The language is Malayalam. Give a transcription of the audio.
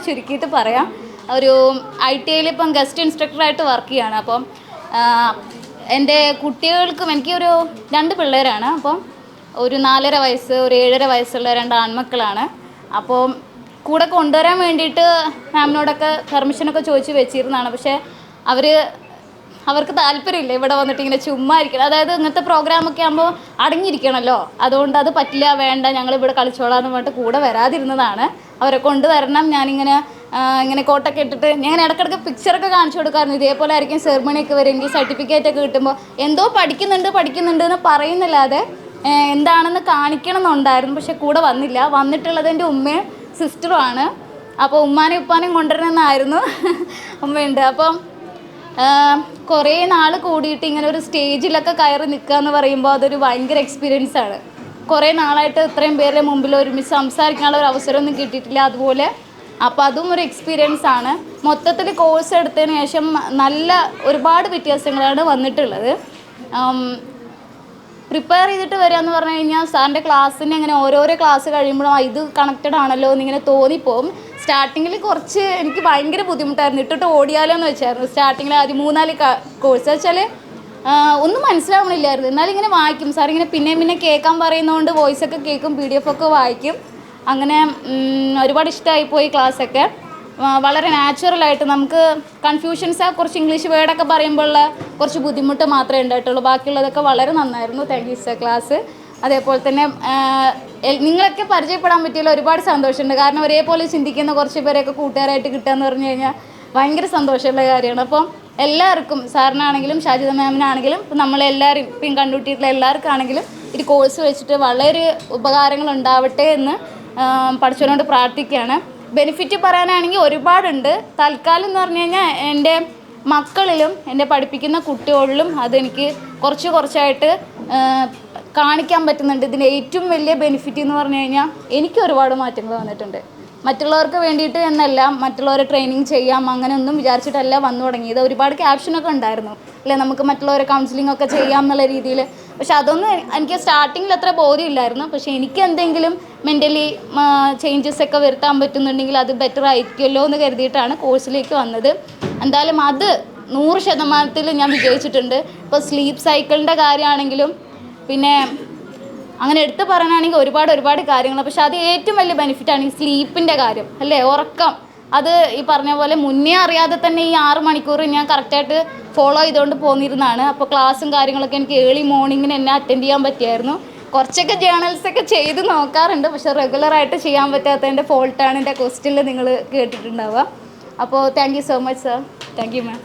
ചുരുക്കിയിട്ട് പറയാം, ഒരു ITIയിൽ ഇപ്പം ഗസ്റ്റ് ഇൻസ്ട്രക്ടറായിട്ട് വർക്ക് ചെയ്യാണ്. അപ്പം എൻ്റെ കുട്ടികൾക്കും എനിക്കൊരു 2 പിള്ളേരാണ്. അപ്പം ഒരു 4.5 വയസ്സ്, ഒരു 7.5 വയസ്സുള്ള 2 ആൺമക്കളാണ്. അപ്പോൾ കൂടെ കൊണ്ടുവരാൻ വേണ്ടിയിട്ട് മാമിനോടൊക്കെ പെർമിഷനൊക്കെ ചോദിച്ച് വെച്ചിരുന്നതാണ്. പക്ഷേ അവർക്ക് താല്പര്യമില്ല ഇവിടെ വന്നിട്ട് ഇങ്ങനെ ചുമ്മാ ഇരിക്കണം. അതായത് ഇങ്ങനത്തെ പ്രോഗ്രാമൊക്കെ ആകുമ്പോൾ അടങ്ങിയിരിക്കണമല്ലോ, അതുകൊണ്ട് അത് പറ്റില്ല, വേണ്ട, ഞങ്ങളിവിടെ കളിച്ചോളാം എന്ന് പറഞ്ഞിട്ട് കൂടെ വരാതിരുന്നതാണ്. അവരെ കൊണ്ടുവരണം. ഇങ്ങനെ കോട്ടൊക്കെ ഇട്ടിട്ട് ഞാൻ ഇടയ്ക്കിടയ്ക്ക് പിക്ചറൊക്കെ കാണിച്ചു കൊടുക്കാറുണ്ട്. ഇതേപോലെ ആയിരിക്കും സെറിമണിയൊക്കെ വരുമെങ്കിൽ സർട്ടിഫിക്കറ്റൊക്കെ കിട്ടുമ്പോൾ എന്തോ പഠിക്കുന്നുണ്ട് എന്ന് പറയുന്നില്ലാതെ എന്താണെന്ന് കാണിക്കണം എന്നുണ്ടായിരുന്നു. പക്ഷെ കൂടെ വന്നിട്ടുള്ളത് എൻ്റെ ഉമ്മയും സിസ്റ്ററുമാണ്. അപ്പോൾ ഉമ്മാനെയും ഉപ്പാനെയും കൊണ്ടുവരണമെന്നായിരുന്നു. ഉമ്മയുണ്ട്. അപ്പം കുറേ നാൾ കൂടിയിട്ട് ഇങ്ങനെ ഒരു സ്റ്റേജിലൊക്കെ കയറി നിൽക്കുക എന്ന് പറയുമ്പോൾ അതൊരു ഭയങ്കര എക്സ്പീരിയൻസാണ്. കുറേ നാളായിട്ട് ഇത്രയും പേരുടെ മുമ്പിൽ ഒരുമിച്ച് സംസാരിക്കാനുള്ള ഒരു അവസരമൊന്നും കിട്ടിയിട്ടില്ല. അതുപോലെ അപ്പോൾ അതും ഒരു എക്സ്പീരിയൻസ് ആണ്. മൊത്തത്തിൽ കോഴ്സ് എടുത്തതിന് ശേഷം ഒരുപാട് വ്യത്യാസങ്ങളാണ് വന്നിട്ടുള്ളത്. പ്രിപ്പയർ ചെയ്തിട്ട് വരിക എന്ന് പറഞ്ഞു കഴിഞ്ഞാൽ സാറിൻ്റെ ക്ലാസ്സിന് അങ്ങനെ ഓരോരോ ക്ലാസ് കഴിയുമ്പോഴും ഇത് കണക്റ്റഡ് ആണല്ലോ എന്നിങ്ങനെ തോന്നിപ്പോവും. സ്റ്റാർട്ടിങ്ങിൽ കുറച്ച് എനിക്ക് ഭയങ്കര ബുദ്ധിമുട്ടായിരുന്നു. ഇട്ടിട്ട് ഓടിയാലോ എന്ന് വെച്ചായിരുന്നു. സ്റ്റാർട്ടിങ്ങിൽ ആദ്യം 3-4 കോഴ്സ് വെച്ചാൽ ഒന്നും മനസ്സിലാവണില്ലായിരുന്നു. എന്നാലും ഇങ്ങനെ വായിക്കും. സാറിങ്ങനെ പിന്നെ കേൾക്കാൻ പറയുന്നതുകൊണ്ട് വോയിസൊക്കെ കേൾക്കും, PDF ഒക്കെ വായിക്കും. അങ്ങനെ ഒരുപാട് ഇഷ്ടമായിപ്പോയി ക്ലാസ്സൊക്കെ. വളരെ നാച്ചുറലായിട്ട് നമുക്ക് കുറച്ച് ഇംഗ്ലീഷ് വേർഡൊക്കെ പറയുമ്പോഴുള്ള കുറച്ച് ബുദ്ധിമുട്ട് മാത്രമേ ഉണ്ടായിട്ടുള്ളൂ. ബാക്കിയുള്ളതൊക്കെ വളരെ നന്നായിരുന്നു. Thank you sir class. അതേപോലെ തന്നെ നിങ്ങളൊക്കെ പരിചയപ്പെടാൻ പറ്റിയതിൽ ഒരുപാട് സന്തോഷമുണ്ട്. കാരണം ഒരേപോലെ ചിന്തിക്കുന്ന കുറച്ച് പേരെയൊക്കെ കൂട്ടുകാരായിട്ട് കിട്ടുക എന്ന് പറഞ്ഞു കഴിഞ്ഞാൽ ഭയങ്കര സന്തോഷമുള്ള കാര്യമാണ്. അപ്പം എല്ലാവർക്കും, സാറിനാണെങ്കിലും ഷാജിദ മാമിനാണെങ്കിലും നമ്മളെല്ലാവരും ഇപ്പം കണ്ടുപിട്ടിയിട്ടുള്ള എല്ലാവർക്കാണെങ്കിലും ഈ കോഴ്സ് വെച്ചിട്ട് വളരെ ഉപകാരങ്ങൾ ഉണ്ടാവട്ടെ എന്ന് പഠിച്ചവരോട് പ്രാർത്ഥിക്കുകയാണ്. ബെനിഫിറ്റ് പറയാനാണെങ്കിൽ ഒരുപാടുണ്ട്. തൽക്കാലം എന്ന് പറഞ്ഞു കഴിഞ്ഞാൽ എൻ്റെ മക്കളിലും എൻ്റെ പഠിപ്പിക്കുന്ന കുട്ടികളിലും അതെനിക്ക് കുറച്ചായിട്ട് കാണിക്കാൻ പറ്റുന്നുണ്ട്. ഇതിൻ്റെ ഏറ്റവും വലിയ ബെനിഫിറ്റ് എന്ന് പറഞ്ഞു കഴിഞ്ഞാൽ എനിക്ക് ഒരുപാട് മാറ്റങ്ങൾ വന്നിട്ടുണ്ട്. മറ്റുള്ളവർക്ക് വേണ്ടിയിട്ട് എന്നല്ല, മറ്റുള്ളവരെ ട്രെയിനിങ് ചെയ്യാം അങ്ങനെയൊന്നും വിചാരിച്ചിട്ടല്ല വന്നു തുടങ്ങിയത്. ഒരുപാട് ക്യാപ്ഷനൊക്കെ ഉണ്ടായിരുന്നു, അല്ലെ, നമുക്ക് മറ്റുള്ളവരെ കൗൺസിലിംഗ് ഒക്കെ ചെയ്യാം എന്നുള്ള രീതിയിൽ. പക്ഷെ അതൊന്നും എനിക്ക് സ്റ്റാർട്ടിങ്ങിൽ അത്ര ബോധ്യമില്ലായിരുന്നു. പക്ഷേ എനിക്ക് എന്തെങ്കിലും മെൻ്റലി ചേഞ്ചസ് ഒക്കെ വരുത്താൻ പറ്റുന്നുണ്ടെങ്കിൽ അത് ബെറ്റർ ആയിരിക്കുമല്ലോ എന്ന് കരുതിയിട്ടാണ് കോഴ്സിലേക്ക് വന്നത്. എന്തായാലും അത് 100% ഞാൻ വിജയിച്ചിട്ടുണ്ട്. ഇപ്പോൾ സ്ലീപ്പ് സൈക്കിളിൻ്റെ കാര്യമാണെങ്കിലും പിന്നെ അങ്ങനെ എടുത്ത് പറയാനാണെങ്കിൽ ഒരുപാട് കാര്യങ്ങൾ. പക്ഷെ അത് ഏറ്റവും വലിയ ബെനിഫിറ്റാണ് ഈ സ്ലീപ്പിൻ്റെ കാര്യം, അല്ലേ, ഉറക്കം. അത് ഈ പറഞ്ഞ പോലെ മുന്നേ അറിയാതെ തന്നെ ഈ 6 മണിക്കൂർ ഞാൻ കറക്റ്റായിട്ട് ഫോളോ ചെയ്തുകൊണ്ട് പോന്നിരുന്നതാണ്. അപ്പോൾ ക്ലാസ്സും കാര്യങ്ങളൊക്കെ എനിക്ക് ഏർലി മോർണിംഗിന് എന്നെ അറ്റൻഡ് ചെയ്യാൻ പറ്റിയായിരുന്നു. കുറച്ചൊക്കെ ജേണൽസൊക്കെ ചെയ്ത് നോക്കാറുണ്ട്. പക്ഷേ റെഗുലറായിട്ട് ചെയ്യാൻ പറ്റാത്തതിൻ്റെ ഫോൾട്ടാണ് എൻ്റെ ക്വസ്റ്റ്യനിൽ നിങ്ങൾ കേട്ടിട്ടുണ്ടാവുക. അപ്പോൾ thank you so much sir. Thank you ma'am.